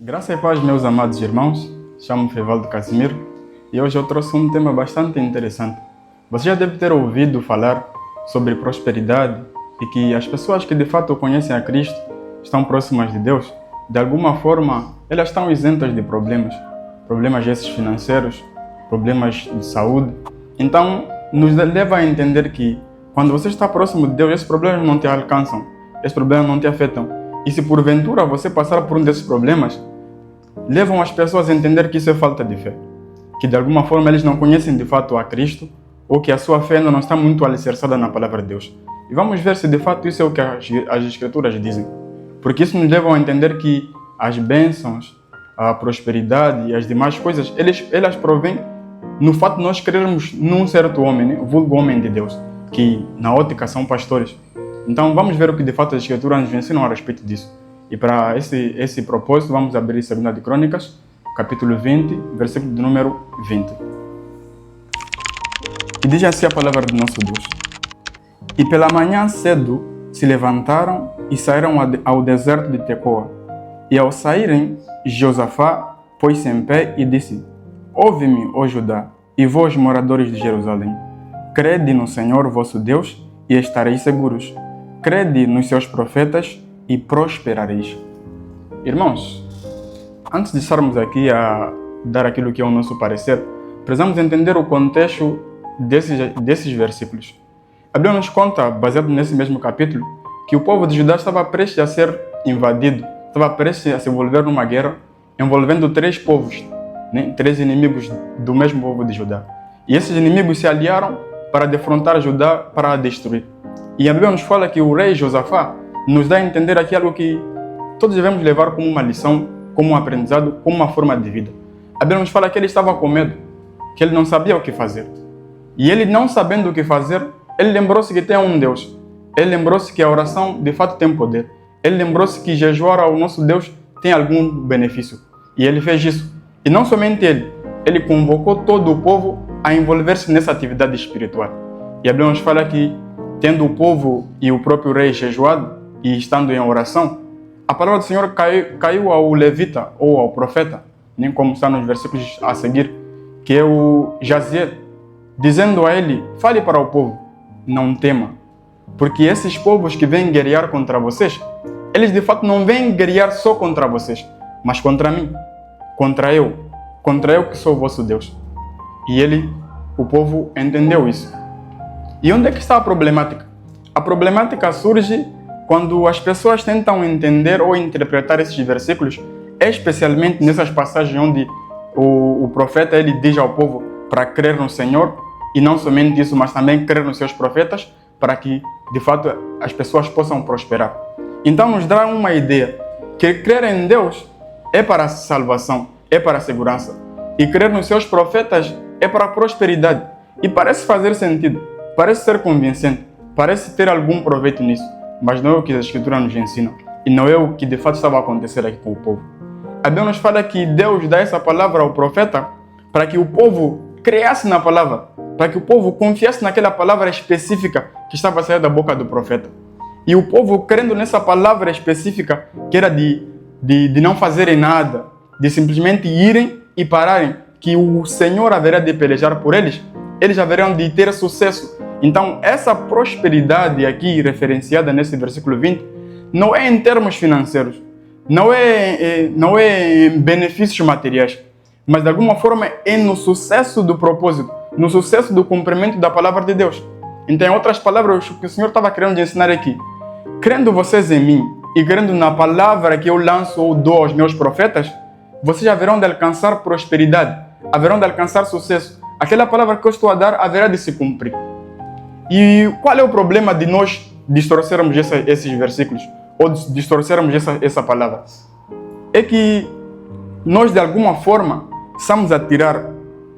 Graça e paz, meus amados irmãos. Chamo-me Fevaldo Casimiro e hoje eu trouxe um tema bastante interessante. Você já deve ter ouvido falar sobre prosperidade e que as pessoas que de fato conhecem a Cristo, estão próximas de Deus, de alguma forma elas estão isentas de problemas esses financeiros, problemas de saúde. Então, nos leva a entender que quando você está próximo de Deus, esses problemas não te alcançam, esses problemas não te afetam. E se porventura você passar por um desses problemas, levam as pessoas a entender que isso é falta de fé. Que de alguma forma eles não conhecem de fato a Cristo, ou que a sua fé ainda não está muito alicerçada na palavra de Deus. E vamos ver se de fato isso é o que as Escrituras dizem. Porque isso nos leva a entender que as bênçãos, a prosperidade e as demais coisas, elas provêm no fato de nós crermos num certo homem, né? Vulgo homem de Deus, que na ótica são pastores. Então vamos ver o que de fato as Escrituras nos ensinam a respeito disso. E para esse propósito vamos abrir 2 de Crônicas, capítulo 20, versículo de número 20. E diz assim a palavra do nosso Deus. E pela manhã cedo se levantaram e saíram ao deserto de Tecoa. E ao saírem, Josafá pôs-se em pé e disse: Ouve-me, ó Judá, e vós, moradores de Jerusalém. Crede no Senhor vosso Deus e estareis seguros. Crede nos seus profetas e prosperareis. Irmãos, antes de estarmos aqui a dar aquilo que é o nosso parecer, precisamos entender o contexto desses versículos. A Bíblia nos conta, baseado nesse mesmo capítulo, que o povo de Judá estava prestes a ser invadido, estava prestes a se envolver numa guerra envolvendo 3 povos, né? 3 inimigos do mesmo povo de Judá. E esses inimigos se aliaram para defrontar Judá, para a destruir. E a Bíblia nos fala que o rei Josafá nos dá a entender aqui algo que todos devemos levar como uma lição, como um aprendizado, como uma forma de vida. A Bíblia nos fala que ele estava com medo, que ele não sabia o que fazer. E ele, não sabendo o que fazer, ele lembrou-se que tem um Deus. Ele lembrou-se que a oração de fato tem poder. Ele lembrou-se que jejuar ao nosso Deus tem algum benefício. E ele fez isso. E não somente ele convocou todo o povo a envolver-se nessa atividade espiritual. E a Bíblia nos fala que, tendo o povo e o próprio rei jejuado e estando em oração, a palavra do Senhor caiu ao levita ou ao profeta, nem como está nos versículos a seguir, que é o Jaziel, dizendo a ele: fale para o povo, não tema, porque esses povos que vêm guerrear contra vocês, eles de fato não vêm guerrear só contra vocês, mas contra mim, contra eu que sou o vosso Deus. E o povo entendeu isso. E onde é que está a problemática? A problemática surge quando as pessoas tentam entender ou interpretar esses versículos, especialmente nessas passagens onde o profeta ele diz ao povo para crer no Senhor, e não somente isso, mas também crer nos seus profetas, para que de fato as pessoas possam prosperar. Então nos dá uma ideia que crer em Deus é para a salvação, é para a segurança, e crer nos seus profetas é para a prosperidade. E parece fazer sentido, parece ser convincente, parece ter algum proveito nisso, mas não é o que a Escritura nos ensina, e não é o que de fato estava a acontecer aqui com o povo. A Bíblia nos fala que Deus dá essa palavra ao profeta para que o povo creasse na palavra, para que o povo confiasse naquela palavra específica que estava a sair da boca do profeta. E o povo, crendo nessa palavra específica, que era de não fazerem nada, de simplesmente irem e pararem, que o Senhor haverá de pelejar por eles, eles haverão de ter sucesso. Então, essa prosperidade aqui referenciada nesse versículo 20, não é em termos financeiros, não é em benefícios materiais, mas de alguma forma é no sucesso do propósito, no sucesso do cumprimento da palavra de Deus. Então, em outras palavras, o que o Senhor estava querendo ensinar aqui, crendo vocês em mim e crendo na palavra que eu lanço ou dou aos meus profetas, vocês haverão de alcançar prosperidade, haverão de alcançar sucesso. Aquela palavra que eu estou a dar haverá de se cumprir. E qual é o problema de nós distorcermos esses versículos, ou distorcermos essa palavra? É que nós, de alguma forma, estamos a tirar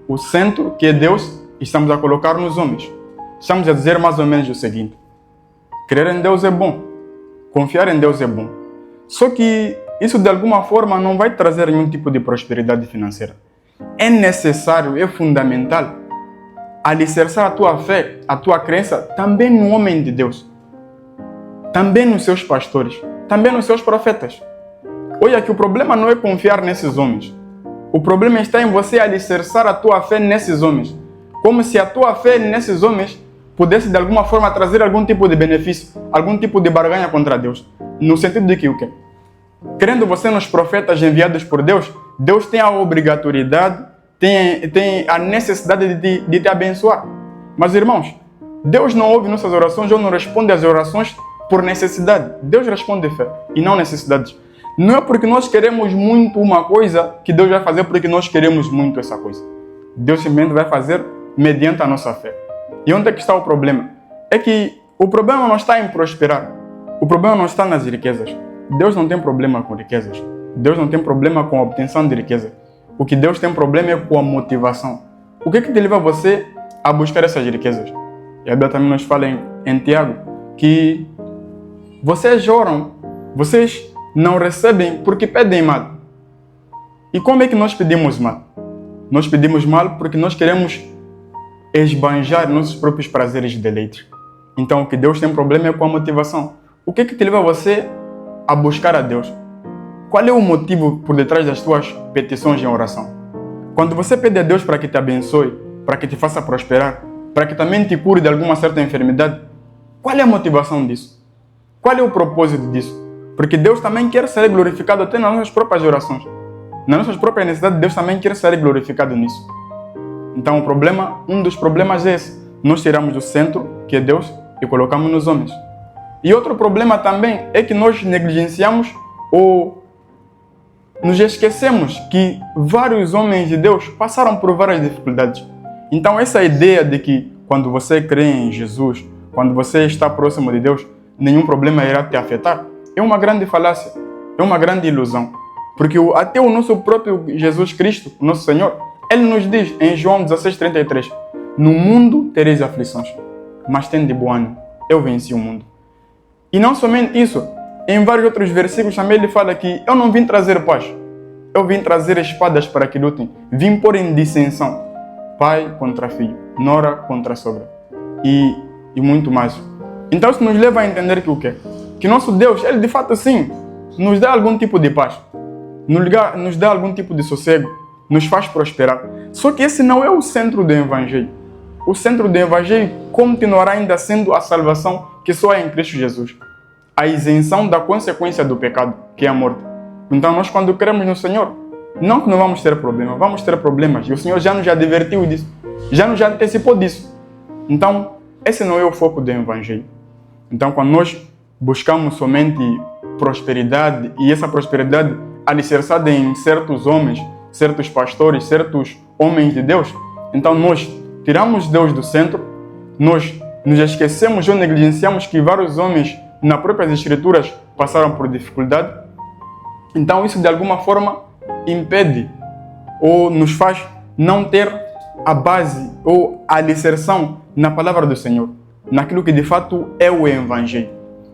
o centro, que é Deus, e estamos a colocar nos homens. Estamos a dizer mais ou menos o seguinte: crer em Deus é bom, confiar em Deus é bom. Só que isso, de alguma forma, não vai trazer nenhum tipo de prosperidade financeira. É necessário, é fundamental alicerçar a tua fé, a tua crença também no homem de Deus, também nos seus pastores, também nos seus profetas. Olha que o problema não é confiar nesses homens. O problema está em você alicerçar a tua fé nesses homens. Como se a tua fé nesses homens pudesse de alguma forma trazer algum tipo de benefício, algum tipo de barganha contra Deus. No sentido de que o quê? Crendo você nos profetas enviados por Deus, Deus tem a obrigatoriedade, tem a necessidade de te abençoar. Mas irmãos, Deus não ouve nossas orações, Deus não responde às orações por necessidade. Deus responde de fé e não necessidades. Não é porque nós queremos muito uma coisa que Deus vai fazer porque nós queremos muito essa coisa. Deus simplesmente vai fazer mediante a nossa fé. E onde é que está o problema? É que o problema não está em prosperar. O problema não está nas riquezas. Deus não tem problema com riquezas. Deus não tem problema com a obtenção de riqueza. O que Deus tem problema é com a motivação. O que é que te leva você a buscar essas riquezas? E a Bíblia também nos fala em Tiago que vocês oram, vocês não recebem porque pedem mal. E como é que nós pedimos mal? Nós pedimos mal porque nós queremos esbanjar nossos próprios prazeres e deleites. Então o que Deus tem problema é com a motivação. O que é que te leva você a buscar a Deus? Qual é o motivo por detrás das tuas petições em oração? Quando você pede a Deus para que te abençoe, para que te faça prosperar, para que também te cure de alguma certa enfermidade, qual é a motivação disso? Qual é o propósito disso? Porque Deus também quer ser glorificado até nas nossas próprias orações. Nas nossas próprias necessidades, Deus também quer ser glorificado nisso. Então o problema, um dos problemas é esse. Nós tiramos do centro, que é Deus, e colocamos nos homens. E outro problema também é que nós negligenciamos ou nos esquecemos que vários homens de Deus passaram por várias dificuldades. Então essa ideia de que quando você crê em Jesus, quando você está próximo de Deus, nenhum problema irá te afetar, é uma grande falácia, é uma grande ilusão. Porque até o nosso próprio Jesus Cristo, o nosso Senhor, Ele nos diz em João 16:33, no mundo tereis aflições, mas tende bom ânimo, eu venci o mundo. E não somente isso, em vários outros versículos também Ele fala que eu não vim trazer paz, eu vim trazer espadas para que lutem, vim pôr em dissensão, pai contra filho, nora contra sogra e muito mais. Então isso nos leva a entender que o quê? Que nosso Deus, Ele de fato sim, nos dá algum tipo de paz, nos dá algum tipo de sossego, nos faz prosperar. Só que esse não é o centro do Evangelho. O centro do Evangelho continuará ainda sendo a salvação que só é em Cristo Jesus. A isenção da consequência do pecado, que é a morte. Então nós quando cremos no Senhor, não que não vamos ter problemas, vamos ter problemas. E o Senhor já nos advertiu disso, já nos antecipou disso. Então esse não é o foco do Evangelho. Então quando nós buscamos somente prosperidade, e essa prosperidade alicerçada em certos homens, certos pastores, certos homens de Deus, então nós tiramos Deus do centro, nós nos esquecemos ou negligenciamos que vários homens nas próprias escrituras passaram por dificuldade. Então isso de alguma forma impede ou nos faz não ter a base ou a alicerção na palavra do Senhor, naquilo que de fato é o Evangelho.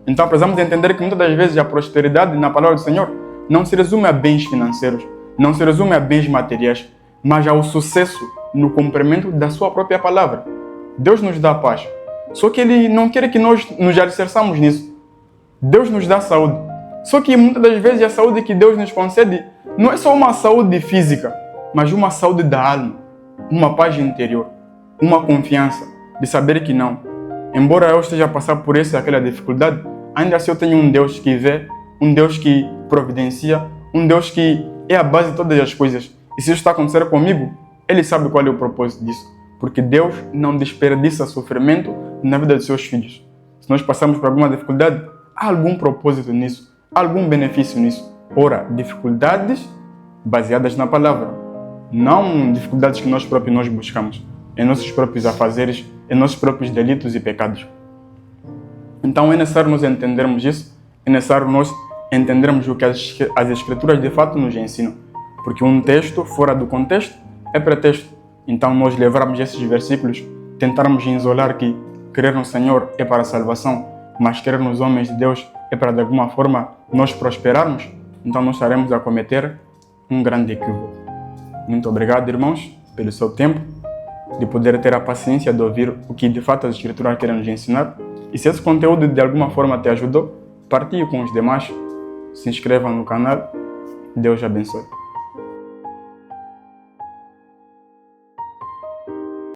Então precisamos entender que muitas das vezes a prosperidade na palavra do Senhor não se resume a bens financeiros, não se resume a bens materiais, mas ao sucesso no cumprimento da sua própria palavra. Deus nos dá paz, só que Ele não quer que nós nos alicerçamos nisso. Deus nos dá saúde, só que muitas das vezes a saúde que Deus nos concede não é só uma saúde física, mas uma saúde da alma, uma paz interior, uma confiança de saber que não, embora eu esteja a passar por essa e aquela dificuldade, ainda assim eu tenho um Deus que vê, um Deus que providencia, um Deus que é a base de todas as coisas. E se isso está acontecendo comigo, Ele sabe qual é o propósito disso. Porque Deus não desperdiça sofrimento na vida dos seus filhos. Se nós passamos por alguma dificuldade, há algum propósito nisso, há algum benefício nisso. Ora, dificuldades baseadas na palavra, não dificuldades que nós próprios buscamos, em nossos próprios afazeres, em nossos próprios delitos e pecados. Então é necessário nós entendermos isso, é necessário nós entendermos o que as Escrituras de fato nos ensinam. Porque um texto fora do contexto é pretexto. Então nós levarmos esses versículos, tentarmos isolar que crer no Senhor é para a salvação, mas crer nos homens de Deus é para de alguma forma nós prosperarmos, então nós estaremos a cometer um grande equívoco. Muito obrigado, irmãos, pelo seu tempo, de poder ter a paciência de ouvir o que de fato as Escrituras querem nos ensinar. E se esse conteúdo de alguma forma te ajudou, partilhe com os demais, se inscreva no canal Deus abençoe.